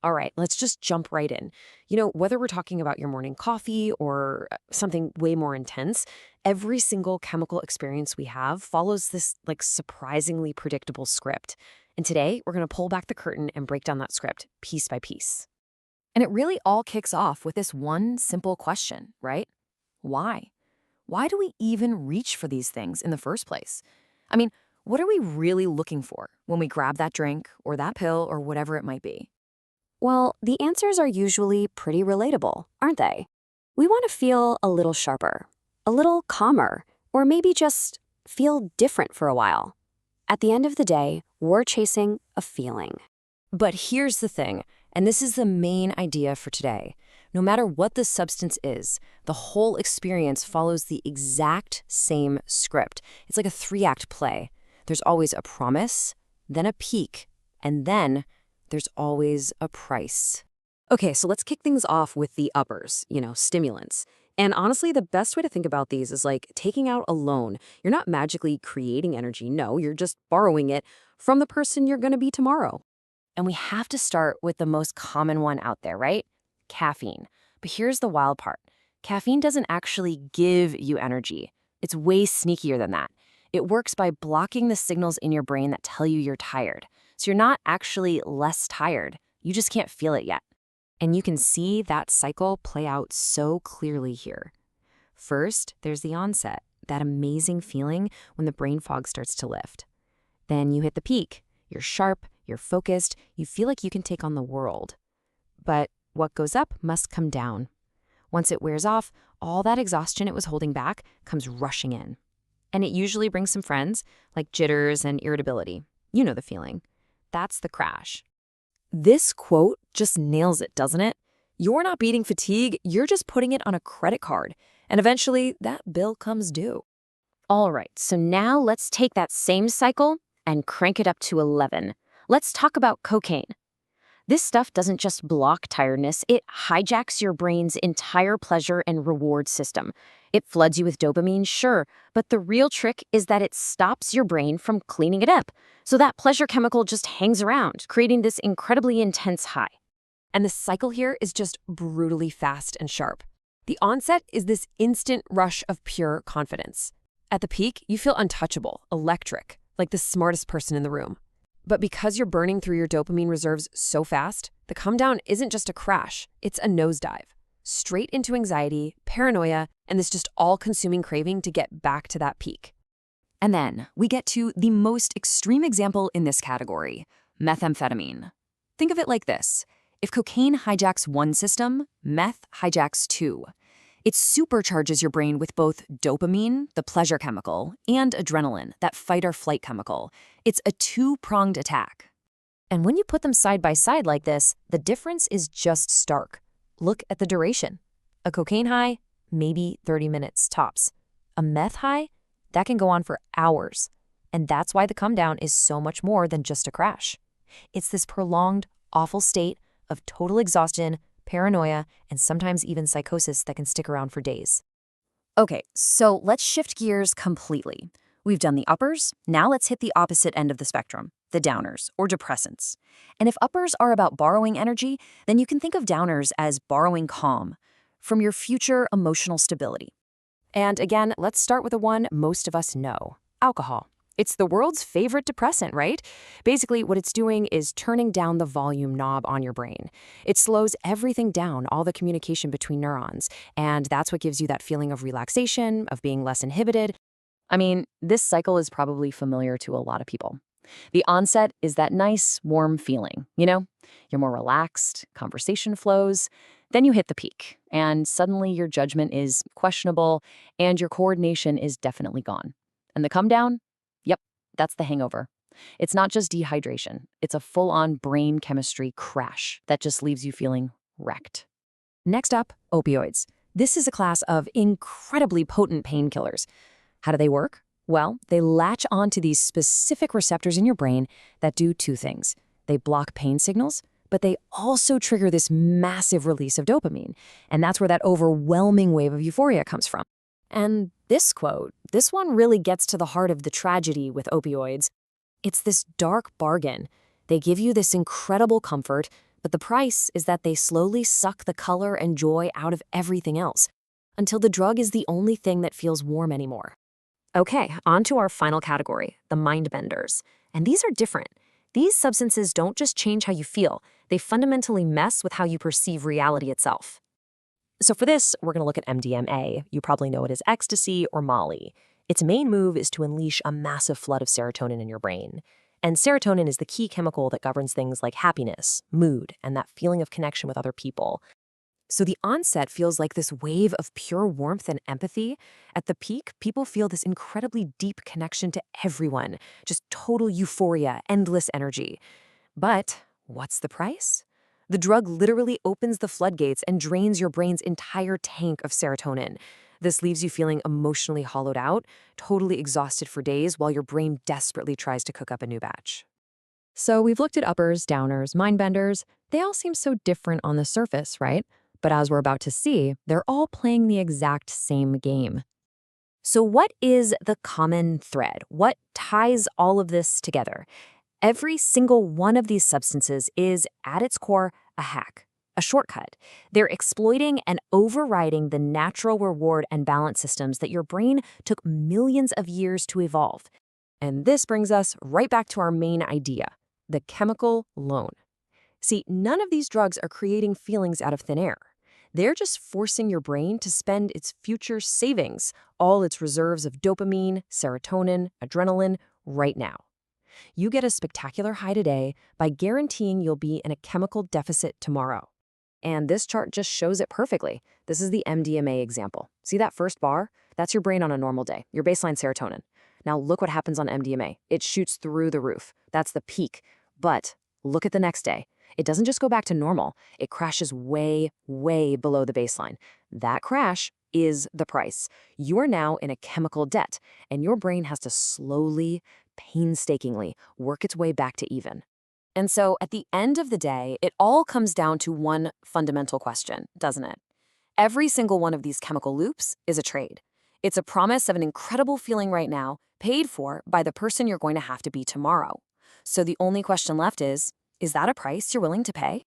All right, let's just jump right in. Whether we're talking about your morning coffee or something way more intense, every single chemical experience we have follows this like surprisingly predictable script. And today, we're going to pull back the curtain and break down that script piece by piece. And it really all kicks off with this one simple question, right? Why? Why do we even reach for these things in the first place? I mean, what are we really looking for when we grab that drink or that pill or whatever it might be? Well, the answers are usually pretty relatable, aren't they? We want to feel a little sharper, a little calmer, or maybe just feel different for a while. At the end of the day, we're chasing a feeling. But here's the thing, and this is the main idea for today. No matter what the substance is, the whole experience follows the exact same script. It's like a three-act play. There's always a promise, then a peak, and then there's always a price. Okay, so let's kick things off with the uppers, stimulants. And honestly, the best way to think about these is like taking out a loan. You're not magically creating energy. No, you're just borrowing it from the person you're going to be tomorrow. And we have to start with the most common one out there, right? Caffeine. But here's the wild part. Caffeine doesn't actually give you energy. It's way sneakier than that. It works by blocking the signals in your brain that tell you you're tired. So you're not actually less tired. You just can't feel it yet. And you can see that cycle play out so clearly here. First, there's the onset, that amazing feeling when the brain fog starts to lift. Then you hit the peak. You're sharp, you're focused, you feel like you can take on the world. But what goes up must come down. Once it wears off, all that exhaustion it was holding back comes rushing in. And it usually brings some friends, like jitters and irritability. You know the feeling. That's the crash. This quote just nails it, doesn't it? You're not beating fatigue, you're just putting it on a credit card. And eventually, that bill comes due. All right, so now let's take that same cycle and crank it up to 11. Let's talk about cocaine. This stuff doesn't just block tiredness, it hijacks your brain's entire pleasure and reward system. It floods you with dopamine, sure, but the real trick is that it stops your brain from cleaning it up. So that pleasure chemical just hangs around, creating this incredibly intense high. And the cycle here is just brutally fast and sharp. The onset is this instant rush of pure confidence. At the peak, you feel untouchable, electric, like the smartest person in the room. But because you're burning through your dopamine reserves so fast, the come down isn't just a crash, it's a nosedive. Straight into anxiety, paranoia, and this just all-consuming craving to get back to that peak. And then we get to the most extreme example in this category, methamphetamine. Think of it like this. If cocaine hijacks one system, meth hijacks two. It supercharges your brain with both dopamine, the pleasure chemical, and adrenaline, that fight-or-flight chemical. It's a two-pronged attack. And when you put them side by side like this, the difference is just stark. Look at the duration. A cocaine high, maybe 30 minutes tops. A meth high, that can go on for hours. And that's why the come down is so much more than just a crash. It's this prolonged, awful state of total exhaustion, paranoia, and sometimes even psychosis that can stick around for days. Okay, so let's shift gears completely. We've done the uppers, now let's hit the opposite end of the spectrum, the downers, or depressants. And if uppers are about borrowing energy, then you can think of downers as borrowing calm from your future emotional stability. And again, let's start with the one most of us know, alcohol. It's the world's favorite depressant, right? Basically, what it's doing is turning down the volume knob on your brain. It slows everything down, all the communication between neurons, and that's what gives you that feeling of relaxation, of being less inhibited. I mean, this cycle is probably familiar to a lot of people. The onset is that nice, warm feeling, You're more relaxed, conversation flows, then you hit the peak, and suddenly your judgment is questionable, and your coordination is definitely gone. And the come down? Yep, that's the hangover. It's not just dehydration. It's a full-on brain chemistry crash that just leaves you feeling wrecked. Next up, opioids. This is a class of incredibly potent painkillers. How do they work? Well, they latch onto these specific receptors in your brain that do two things. They block pain signals, but they also trigger this massive release of dopamine. And that's where that overwhelming wave of euphoria comes from. And this quote, this one really gets to the heart of the tragedy with opioids. It's this dark bargain. They give you this incredible comfort, But the price is that they slowly suck the color and joy out of everything else, until the drug is the only thing that feels warm anymore. Okay, on to our final category, the mind benders. And these are different. These substances don't just change how you feel, they fundamentally mess with how you perceive reality itself. So for this, we're going to look at MDMA. You probably know it as ecstasy or Molly. Its main move is to unleash a massive flood of serotonin in your brain. And serotonin is the key chemical that governs things like happiness, mood, and that feeling of connection with other people. So the onset feels like this wave of pure warmth and empathy. At the peak, people feel this incredibly deep connection to everyone, just total euphoria, endless energy. But what's the price? The drug literally opens the floodgates and drains your brain's entire tank of serotonin. This leaves you feeling emotionally hollowed out, totally exhausted for days while your brain desperately tries to cook up a new batch. So we've looked at uppers, downers, mindbenders. They all seem so different on the surface, right? But as we're about to see, they're all playing the exact same game. So what is the common thread? What ties all of this together? Every single one of these substances is, at its core, a hack, a shortcut. They're exploiting and overriding the natural reward and balance systems that your brain took millions of years to evolve. And this brings us right back to our main idea, the chemical loan. See, none of these drugs are creating feelings out of thin air. They're just forcing your brain to spend its future savings, all its reserves of dopamine, serotonin, adrenaline, right now. You get a spectacular high today by guaranteeing you'll be in a chemical deficit tomorrow. And this chart just shows it perfectly. This is the MDMA example. See that first bar? That's your brain on a normal day, your baseline serotonin. Now look what happens on MDMA. It shoots through the roof. That's the peak. But look at the next day. It doesn't just go back to normal. It crashes way, way below the baseline. That crash is the price. You are now in a chemical debt, and your brain has to slowly, painstakingly work its way back to even. And so at the end of the day, it all comes down to one fundamental question, doesn't it? Every single one of these chemical loops is a trade. It's a promise of an incredible feeling right now, paid for by the person you're going to have to be tomorrow. So the only question left is that a price you're willing to pay?